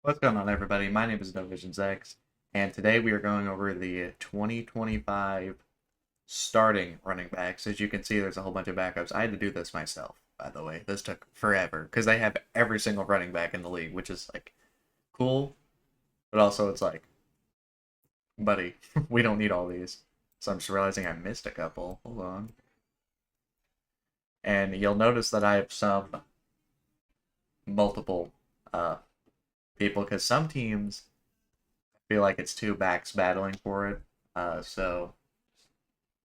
What's going on, everybody? My name is NoVisionX, and today we are going over the 2025 starting running backs. As you can see, there's a whole bunch of backups. I had to do this myself, by the way. This took forever because they have every single running back in the league, which is like cool, but also it's like, buddy, we don't need all these. So I'm just realizing I missed a couple. Hold on. And you'll notice that I have some multiple uh, people because some teams feel like it's two backs battling for it. So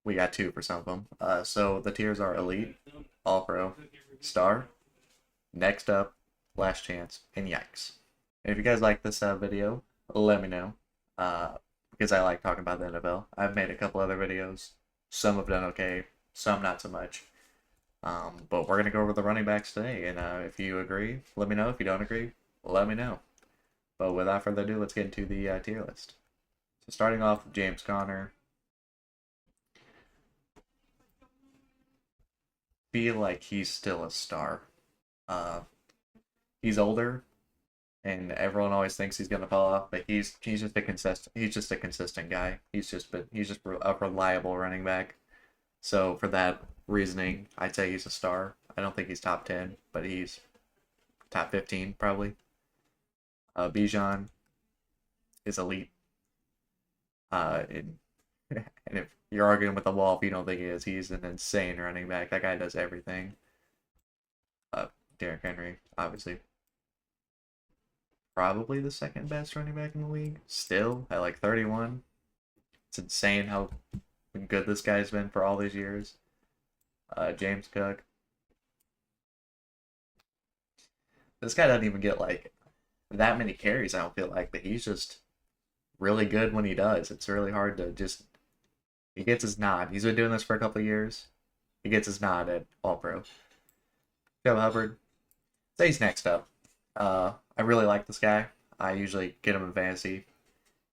we got two for some of them. So the tiers are Elite, All Pro, Star, Next Up, Last Chance, and Yikes. And if you guys like this video, let me know. Because I like talking about the NFL. I've made a couple other videos. Some have done okay, some not so much. But we're going to go over the running backs today. And if you agree, let me know. If you don't agree, let me know. But without further ado, let's get into the tier list. So starting off with James Conner. Feel like he's still a star. Uh, he's older, and everyone always thinks he's gonna fall off, but he's just a consistent guy. He's just a reliable running back. So for that reasoning, I'd say he's a star. I don't think he's top 10, but he's top 15 probably. Bijan is elite. And, and if you're arguing with the wall, if you don't think he is, he's an insane running back. That guy does everything. Derrick Henry, obviously, probably the second best running back in the league. Still at like 31. It's insane how good this guy's been for all these years. James Cook. This guy doesn't even get like that many carries, I don't feel like, but he's just really good when he does. It's really hard to just. He gets his nod. He's been doing this for a couple of years. He gets his nod at All Pro. Joe Hubbard. Say he's next up. I really like this guy. I usually get him in fantasy.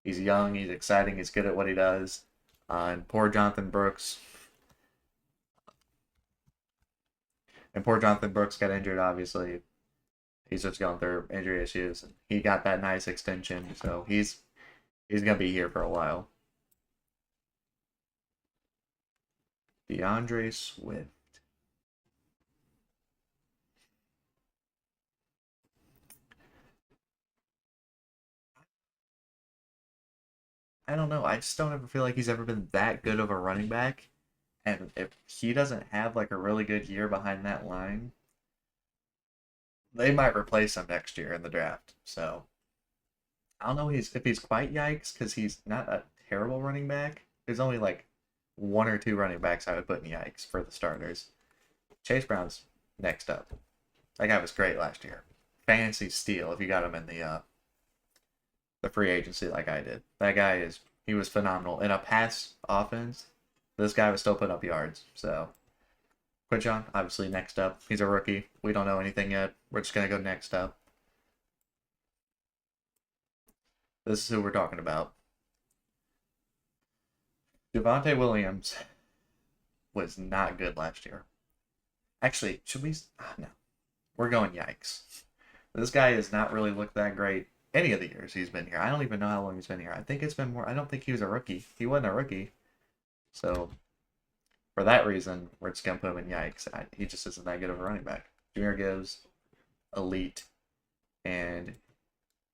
He's young, he's exciting, he's good at what he does. And poor Jonathan Brooks. And poor Jonathan Brooks got injured, obviously. He's just going through injury issues. He got that nice extension, so he's gonna be here for a while. DeAndre Swift. I don't know. I just don't ever feel like he's ever been that good of a running back. And if he doesn't have like a really good year behind that line, they might replace him next year in the draft. So I don't know if he's quite yikes because he's not a terrible running back. There's only like one or two running backs I would put in yikes for the starters. Chase Brown's next up. That guy was great last year. Fancy steal if you got him in the free agency like I did. He was phenomenal. In a pass offense, this guy was still putting up yards. So Quinchon, obviously next up. He's a rookie. We don't know anything yet. We're just gonna go next up. This is who we're talking about. Javonte Williams was not good last year. Actually, should we? No. We're going yikes. This guy has not really looked that great any of the years he's been here. I don't even know how long he's been here. I think it's been more. I don't think he was a rookie. He wasn't a rookie. So for that reason, we're just gonna put him in yikes. He just isn't that good of a running back. Junior Gibbs, elite, and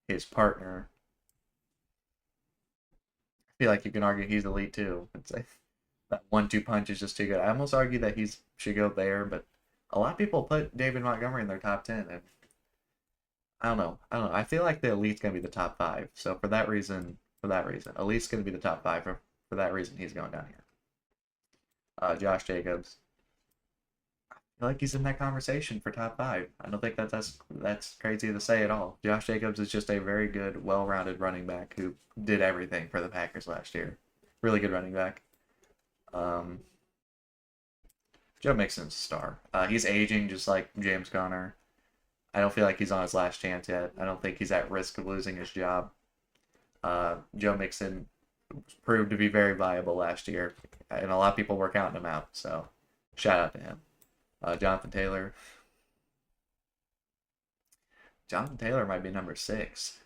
his partner. I feel like you can argue he's elite too. It's like that 1-2 punch is just too good. I almost argue that he should go there, but a lot of people put David Montgomery in their top 10, and I don't know. I feel like the elite's gonna be the top five. So for that reason, elite's gonna be the top five. For that reason, he's going down here. Josh Jacobs. I feel like he's in that conversation for top five. I don't think that's crazy to say at all. Josh Jacobs is just a very good, well-rounded running back who did everything for the Packers last year. Really good running back. Um, Joe Mixon's a star. He's aging just like James Conner. I don't feel like he's on his last chance yet. I don't think he's at risk of losing his job. Joe Mixon proved to be very viable last year, and a lot of people were counting him out. So, shout out to him. Jonathan Taylor. Jonathan Taylor might be number 6.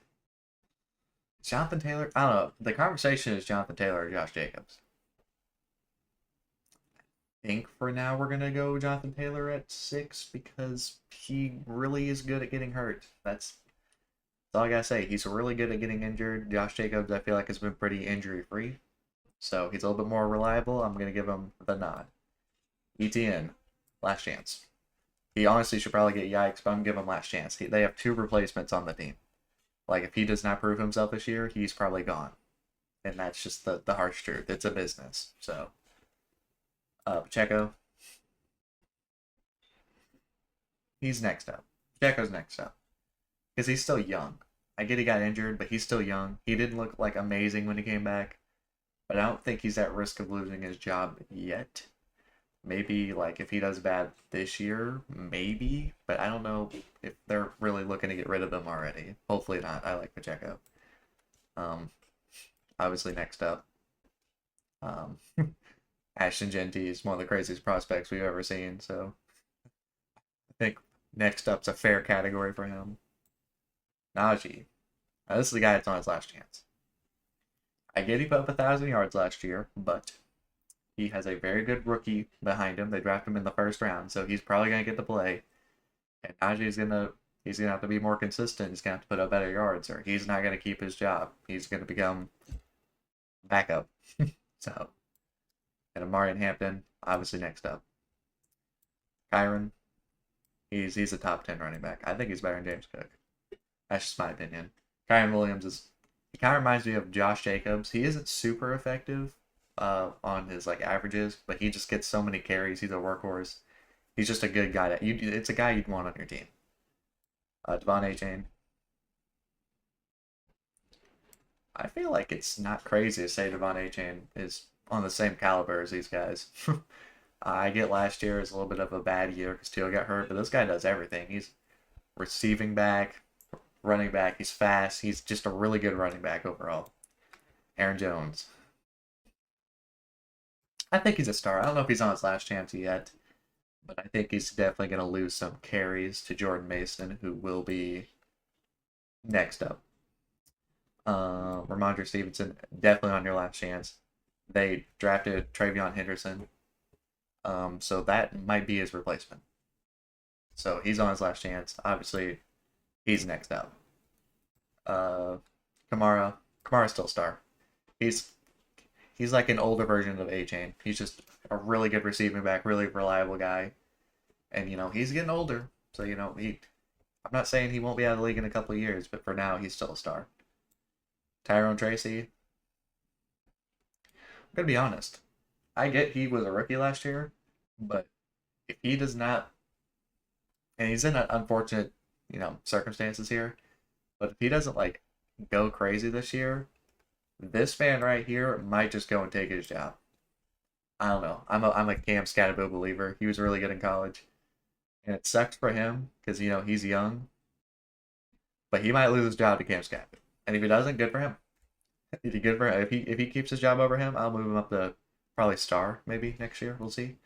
Jonathan Taylor, I don't know. The conversation is Jonathan Taylor or Josh Jacobs. I think for now we're gonna go Jonathan Taylor at 6 because he really is good at getting hurt. That's all I gotta say. He's really good at getting injured. Josh Jacobs, I feel like, has been pretty injury free, so he's a little bit more reliable. I'm gonna give him the nod. ETN, last chance. He honestly should probably get yikes, but I'm giving him last chance. They have 2 replacements on the team. Like, if he does not prove himself this year, he's probably gone. And that's just the harsh truth. It's a business. So, Pacheco, he's next up. Pacheco's next up. Because he's still young. I get he got injured, but he's still young. He didn't look like amazing when he came back, but I don't think he's at risk of losing his job yet. Maybe like if he does bad this year, maybe, but I don't know if they're really looking to get rid of him already. Hopefully not. I like Pacheco. Um, Obviously next up, um, Ashton Genty is one of the craziest prospects we've ever seen. So I think next up's a fair category for him. Najee. Now, this is the guy that's on his last chance. I get he put up 1,000 yards last year, but he has a very good rookie behind him. They draft him in the first round, so he's probably gonna get to play. And he's gonna have to be more consistent. He's gonna have to put up better yards, or he's not gonna keep his job. He's gonna become backup. So, and Amari and Hampton, obviously next up. Kyron, he's a top 10 running back. I think he's better than James Cook. That's just my opinion. Kyron Williams he kind of reminds me of Josh Jacobs. He isn't super effective on his like averages, but he just gets so many carries. He's a workhorse. He's just a good guy. It's a guy you'd want on your team. Devon Achane. I feel like it's not crazy to say Devon Achane is on the same caliber as these guys. I get last year is a little bit of a bad year because Teal got hurt, but this guy does everything. He's receiving back, running back. He's fast. He's just a really good running back overall. Aaron Jones. I think he's a star. I don't know if he's on his last chance yet, but I think he's definitely going to lose some carries to Jordan Mason, who will be next up. Ramondre Stevenson, definitely on your last chance. They drafted Travion Henderson, so that might be his replacement. So he's on his last chance. Obviously, he's next up. Kamara's still a star. He's he's like an older version of A-Chain. He's just a really good receiving back, really reliable guy. And he's getting older. So, I'm not saying he won't be out of the league in a couple of years, but for now he's still a star. Tyrone Tracy. I'm gonna be honest. I get he was a rookie last year, but if he does not, and he's in unfortunate, circumstances here, but if he doesn't like go crazy this year, this man right here might just go and take his job. I don't know. I'm a Cam Scatterbo believer. He was really good in college, and it sucks for him because he's young, but he might lose his job to Cam Scatterbo. And if he doesn't, good for him. If he good for him, if he keeps his job over him, I'll move him up to probably star maybe next year. We'll see.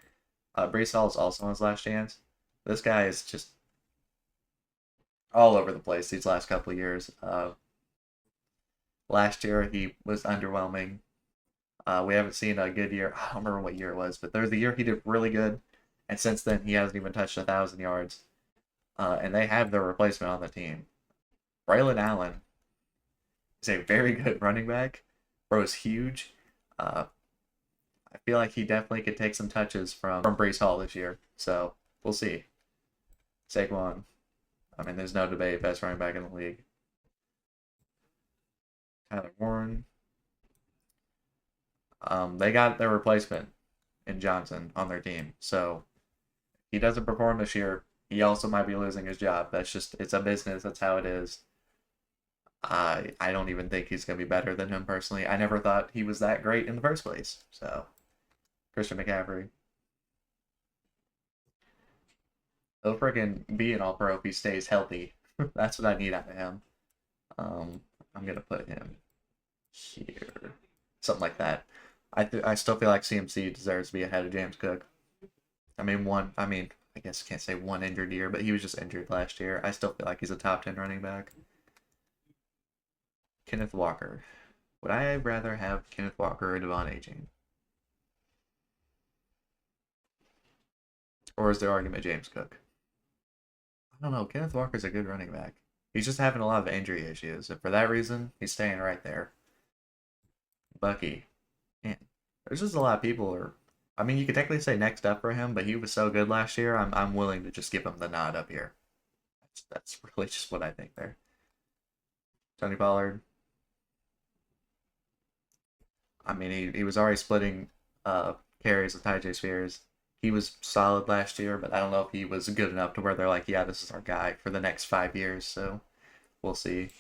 Brees Hall is also on his last chance. This guy is just all over the place these last couple of years. Last year he was underwhelming. We haven't seen a good year. I don't remember what year it was, but there was the year he did really good, and since then he hasn't even touched 1,000 yards. And they have their replacement on the team. Braylon Allen is a very good running back. Bro's huge. I feel like he definitely could take some touches from Brees Hall this year. So we'll see. Saquon. I mean, there's no debate. Best running back in the league. Tyler Warren. They got their replacement in Johnson on their team. So if he doesn't perform this year, he also might be losing his job. It's a business. That's how it is. I don't even think he's going to be better than him personally. I never thought he was that great in the first place. So, Christian McCaffrey. He'll freaking be an all-pro if he stays healthy. That's what I need out of him. I'm going to put him here. Something like that. I still feel like CMC deserves to be ahead of James Cook. I guess I can't say one injured year, but he was just injured last year. I still feel like he's a top 10 running back. Kenneth Walker. Would I rather have Kenneth Walker or Devon Achane? Or is the argument James Cook? I don't know. Kenneth Walker's a good running back. He's just having a lot of injury issues, and for that reason, he's staying right there. Bucky. Man, there's just a lot of people are. I mean, you could technically say next up for him, but he was so good last year. I'm willing to just give him the nod up here. That's really just what I think there. Tony Pollard. I mean, he was already splitting carries with Ty Spears. He was solid last year, but I don't know if he was good enough to where they're like, yeah, this is our guy for the next 5 years. So we'll see.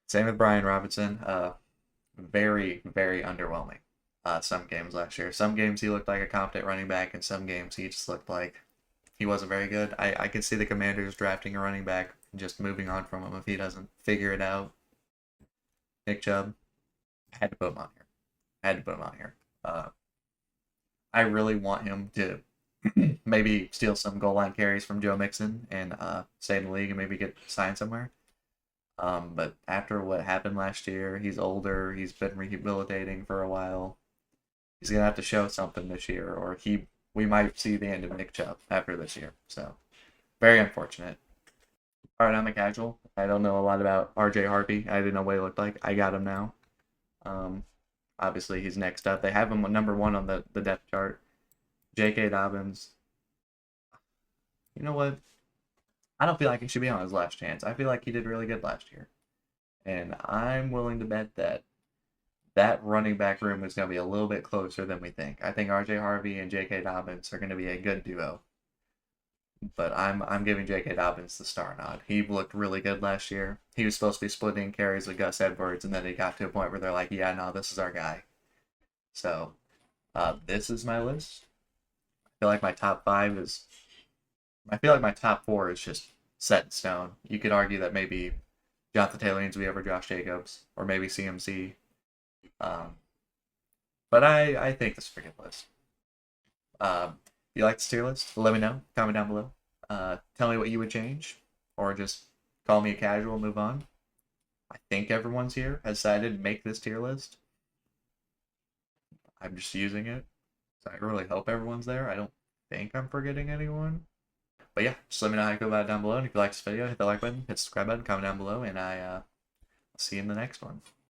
Same with Brian Robinson. Very, very underwhelming. Some games last year. Some games he looked like a competent running back, and some games he just looked like he wasn't very good. I can see the Commanders drafting a running back and just moving on from him if he doesn't figure it out. Nick Chubb, had to put him on here. Had to put him on here. I really want him to maybe steal some goal line carries from Joe Mixon and stay in the league and maybe get signed somewhere. But after what happened last year, he's older. He's been rehabilitating for a while. He's gonna have to show something this year, or we might see the end of Nick Chubb after this year. So very unfortunate. All right, I'm a casual. I don't know a lot about RJ Harvey. I didn't know what he looked like. I got him now. Obviously, he's next up. They have him number 1 on the depth chart. J.K. Dobbins. You know what? I don't feel like he should be on his last chance. I feel like he did really good last year. And I'm willing to bet that running back room is going to be a little bit closer than we think. I think RJ Harvey and J.K. Dobbins are going to be a good duo. But I'm giving J.K. Dobbins the star nod. He looked really good last year. He was supposed to be splitting carries with Gus Edwards, and then he got to a point where they're like, yeah, no, this is our guy. So this is my list. I feel like my top 5 is... I feel like my top 4 is just set in stone. You could argue that maybe Jonathan Taylor needs to be over Josh Jacobs, or maybe CMC. But I think this is a pretty good list. If you like this tier list, let me know. Comment down below. Tell me what you would change, or just call me a casual, move on. I think everyone's here has decided to make this tier list. I'm just using it. So I really hope everyone's there. I don't think I'm forgetting anyone. But yeah, just let me know how you feel about it down below. And if you like this video, hit the like button, hit the subscribe button, comment down below, and I'll see you in the next one.